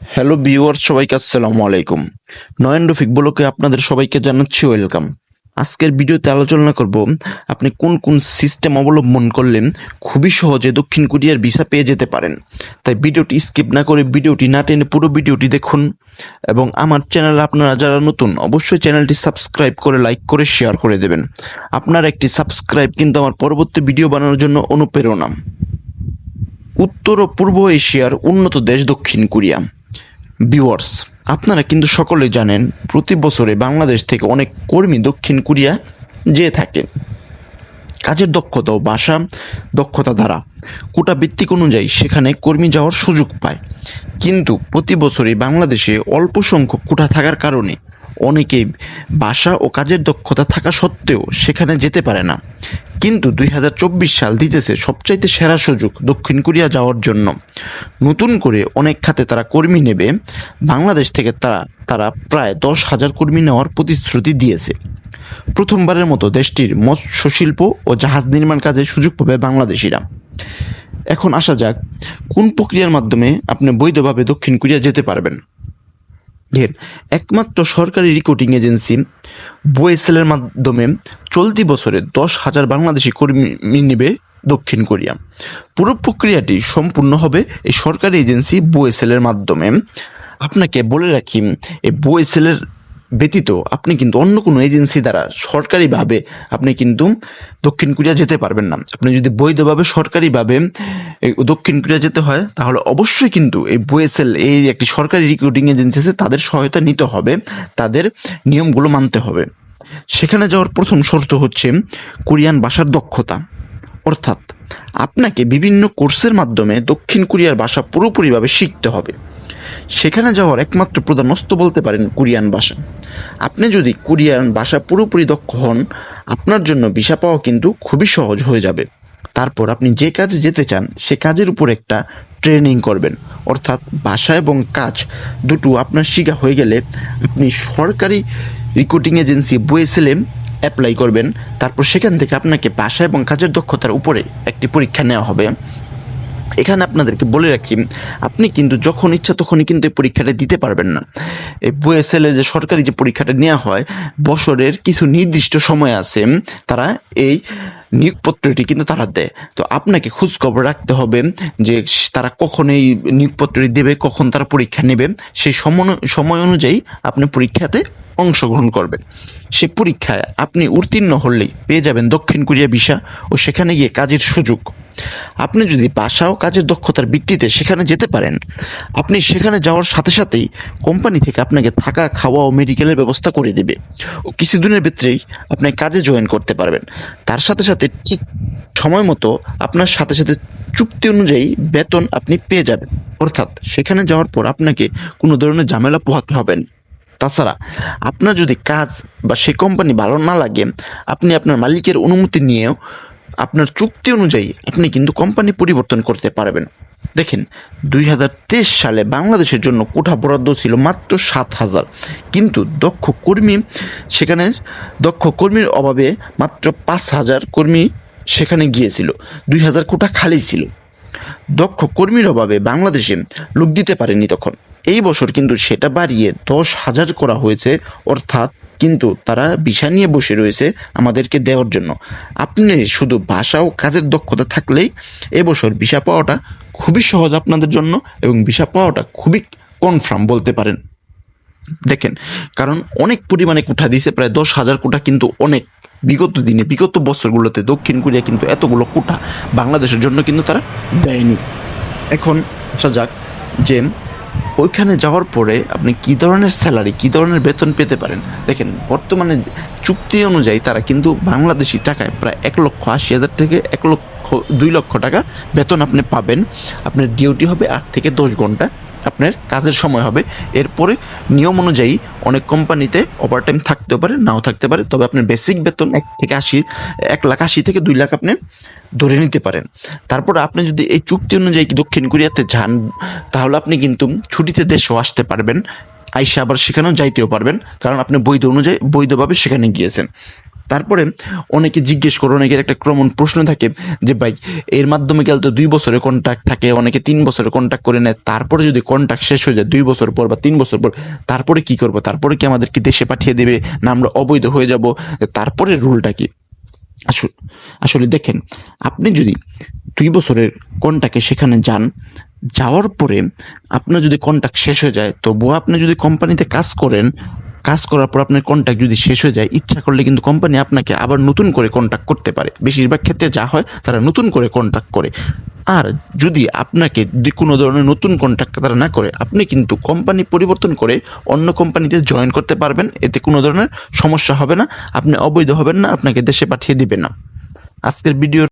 Hello viewers, সবাইকে আসসালামু আলাইকুম। নয়ন রফিক ব্লগে আপনাদের সবাইকে জানাচ্ছি ওয়েলকাম। আজকের ভিডিওতে আলোচনা করব আপনি কোন কোন সিস্টেম অবলম্বন করলে খুবই সহজে দক্ষিণ কোরিয়ার ভিসা পেয়ে যেতে পারেন। তাই ভিডিওটি স্কিপ না করে ভিডিওটি না টেনে পুরো ভিডিওটি দেখুন এবং আমার চ্যানেলে আপনারা যারা নতুন অবশ্যই চ্যানেলটি সাবস্ক্রাইব করে লাইক করে শেয়ার করে দেবেন। আপনার একটি সাবস্ক্রাইব কিন্তু আমার পরবর্তী ভিডিও বানানোর জন্য অনুপ্রেরণা। উত্তর ও পূর্ব এশিয়ার উন্নত দেশ দক্ষিণ কোরিয়া। ভিউয়ার্স, আপনারা কিন্তু সকলেই জানেন প্রতি বছরে বাংলাদেশ থেকে অনেক কর্মী দক্ষিণ কোরিয়া যেয়ে থাকে কাজের দক্ষতা ও ভাষা দক্ষতা দ্বারা কোটা ভিত্তিক অনুযায়ী সেখানে কর্মী যাওয়ার সুযোগ পায়। কিন্তু প্রতি বছরই বাংলাদেশে অল্প সংখ্যক কোটা থাকার কারণে অনেকেই ভাষা ও কাজের দক্ষতা থাকা সত্ত্বেও সেখানে যেতে পারে না। কিন্তু 2024 সাল দিতেছে সবচাইতে সেরা সুযোগ দক্ষিণ কোরিয়া যাওয়ার জন্য। নতুন করে অনেক খাতে তারা কর্মী নেবে। বাংলাদেশ থেকে তারা প্রায় 10,000 কর্মী নেওয়ার প্রতিশ্রুতি দিয়েছে। প্রথমবারের মতো দেশটির মৎস্য শিল্প ও জাহাজ নির্মাণ কাজে সুযোগ পাবে বাংলাদেশিরা। এখন আসা যাক কোন প্রক্রিয়ার মাধ্যমে আপনি বৈধভাবে দক্ষিণ কোরিয়া যেতে পারবেন। একমাত্র সরকারি রিক্রুটিং এজেন্সি বোয়েসেলের মাধ্যমে চলতি বছরে 10,000 বাংলাদেশি কর্মী নেবে দক্ষিণ কোরিয়া। পুরো প্রক্রিয়াটি সম্পূর্ণ হবে এই সরকারি এজেন্সি বোয়েসেলের মাধ্যমে। আপনাকে বলে রাখি, এই বোয়েসেলের ব্যতীত আপনি কিন্তু অন্য কোনো এজেন্সি দ্বারা সরকারিভাবে আপনি কিন্তু দক্ষিণ কোরিয়া যেতে পারবেন না। আপনি যদি বৈধভাবে সরকারিভাবে দক্ষিণ কোরিয়া যেতে হয় তাহলে অবশ্যই কিন্তু এই বোয়েসেল এই একটি সরকারি রিক্রুটিং এজেন্সি আছে, তাদের সহায়তা নিতে হবে, তাদের নিয়মগুলো মানতে হবে। সেখানে যাওয়ার প্রথম শর্ত হচ্ছে কোরিয়ান ভাষার দক্ষতা, অর্থাৎ আপনাকে বিভিন্ন কোর্সের মাধ্যমে দক্ষিণ কোরিয়ার ভাষা পুরোপুরিভাবে শিখতে হবে। সেখানে যাওয়ার একমাত্র প্রধান অস্ত্র বলতে পারেন কোরিয়ান ভাষা। আপনি যদি কোরিয়ান ভাষা পুরোপুরি দক্ষ হন, আপনার জন্য ভিসা পাওয়া কিন্তু খুবই সহজ হয়ে যাবে। তারপর আপনি যে কাজে যেতে চান সে কাজের উপর একটা ট্রেনিং করবেন, অর্থাৎ ভাষা এবং কাজ দুটো আপনার শেখা হয়ে গেলে আপনি সরকারি রিক্রুটিং এজেন্সি বোয়েসেলে অ্যাপ্লাই করবেন। তারপর সেখান থেকে আপনাকে ভাষা এবং কাজের দক্ষতার উপরে একটি পরীক্ষা নেওয়া হবে। এখানে আপনাদেরকে বলে রাখি, আপনি কিন্তু যখন ইচ্ছা তখনই কিন্তু এই পরীক্ষাটা দিতে পারবেন না। এই বোয়েসেলের যে সরকারি যে পরীক্ষাটা নেওয়া হয় বছরের কিছু নির্দিষ্ট সময় আছে, তারা এই নিয়োগপত্রটি কিন্তু তারা দেয়। তো আপনাকে খোঁজখবর রাখতে হবে যে তারা কখন এই নিয়োগপত্রটি দেবে, কখন তারা পরীক্ষা নেবে। সেই সময় অনুযায়ী আপনি পরীক্ষাতে অংশগ্রহণ করবেন। সে পরীক্ষায় আপনি উত্তীর্ণ হলেই পেয়ে যাবেন দক্ষিণ কোরিয়া ভিসা ও সেখানে গিয়ে কাজের সুযোগ। আপনি যদি ভাষা ও কাজের দক্ষতার ভিত্তিতে সেখানে যেতে পারেন, আপনি সেখানে যাওয়ার সাথে সাথেই কোম্পানি থেকে আপনাকে থাকা, খাওয়া ও মেডিকেলের ব্যবস্থা করে দেবে ও কিছুদিনের ভিতরেই আপনি কাজে জয়েন করতে পারবেন। তার সাথে সাথে ঠিক সময় মতো আপনার সাথে সাথে চুক্তি অনুযায়ী বেতন আপনি পেয়ে যাবেন, অর্থাৎ সেখানে যাওয়ার পর আপনাকে কোনো ধরনের ঝামেলা পোহাতে হবে না। তাছাড়া আপনার যদি কাজ বা সে কোম্পানি ভালো না লাগে, আপনি আপনার মালিকের অনুমতি নিয়েও আপনার চুক্তি অনুযায়ী আপনি কিন্তু কোম্পানি পরিবর্তন করতে পারবেন। দেখেন, 2023 সালে বাংলাদেশের জন্য কোটা বরাদ্দ ছিল মাত্র 7,000, কিন্তু দক্ষ কর্মীর অভাবে মাত্র 5,000 কর্মী সেখানে গিয়েছিল। 2,000 কোটা খালি ছিল। দক্ষ কর্মীর অভাবে বাংলাদেশে লোক দিতে পারেনি তখন। এই বছর কিন্তু সেটা বাড়িয়ে 10,000 করা হয়েছে, অর্থাৎ কিন্তু তারা ভিসা নিয়ে বসে রয়েছে আমাদেরকে দেওয়ার জন্য। আপনি শুধু ভাষা ও কাজের দক্ষতা থাকলেই এবছর ভিসা পাওয়াটা খুবই সহজ আপনাদের জন্য, এবং ভিসা পাওয়াটা খুবই কনফার্ম বলতে পারেন। দেখেন, কারণ অনেক পরিমাণে কোটা দিয়েছে, প্রায় 10,000 কোটা কিন্তু অনেক। বিগত বছরগুলোতে দক্ষিণ কোরিয়া কিন্তু এতগুলো কোটা বাংলাদেশের জন্য কিন্তু তারা দেয়নি। এখন আসা যাক যে ওইখানে যাওয়ার পরে আপনি কী ধরনের স্যালারি, কী ধরনের বেতন পেতে পারেন। দেখেন, বর্তমানে চুক্তি অনুযায়ী তারা কিন্তু বাংলাদেশি টাকায় প্রায় 1,80,000 থেকে 2 লক্ষ টাকা বেতন আপনি পাবেন। আপনার ডিউটি হবে 8 থেকে 10 ঘন্টা, আপনার কাজের সময় হবে। এরপরে নিয়ম অনুযায়ী অনেক কোম্পানিতে ওভারটাইম থাকতেও পারে, নাও থাকতে পারে, তবে আপনার বেসিক বেতন 1,80,000 থেকে 2 লাখ আপনি ধরে নিতে পারেন। তারপর আপনি যদি এই চুক্তি অনুযায়ী দক্ষিণ কোরিয়াতে যান তাহলে আপনি কিন্তু ছুটিতে দেশেও আসতে পারবেন, আইসা আবার সেখানেও যাইতেও পারবেন, কারণ আপনি বৈধভাবে সেখানে গিয়েছেন। তারপরে অনেকে জিজ্ঞেস করে, অনেকের একটা কমন প্রশ্ন থাকে যে ভাই এর মাধ্যমে গেলে তো 2 বছরের কন্ট্রাক্ট থাকে, অনেকে 3 বছরের কন্ট্রাক্ট করে নেয়, তারপরে যদি কন্ট্রাক্ট শেষ হয়ে যায় 2 বছর পর বা 3 বছর পর, তারপরে কি করব? তারপরে কি আমাদেরকে দেশে পাঠিয়ে দেবে, না আমরা অবৈধ হয়ে যাব? তারপরে রুলটা কি? আসলে দেখেন, আপনি যদি 2 বছরের কন্ট্রাক্টে সেখানে যান, যাওয়ার পরে আপনার যদি কন্ট্রাক্ট শেষ হয়ে যায়, তবুও আপনি যদি কোম্পানিতে কাজ করেন, কাজ করার পর আপনার কন্ট্রাক্ট যদি শেষ হয়ে যায়, ইচ্ছা করলে কিন্তু কোম্পানি আপনাকে আবার নতুন করে কন্ট্রাক্ট করতে পারে। বেশিরভাগ ক্ষেত্রে যা হয়, তারা নতুন করে কন্ট্রাক্ট করে। আর যদি আপনাকে যদি কোনো ধরনের নতুন কন্ট্রাক্ট তারা না করে, আপনি কিন্তু কোম্পানি পরিবর্তন করে অন্য কোম্পানিতে জয়েন করতে পারবেন। এতে কোনো ধরনের সমস্যা হবে না, আপনি অবৈধ হবেন না, আপনাকে দেশে পাঠিয়ে দিবে না। আজকের ভিডিও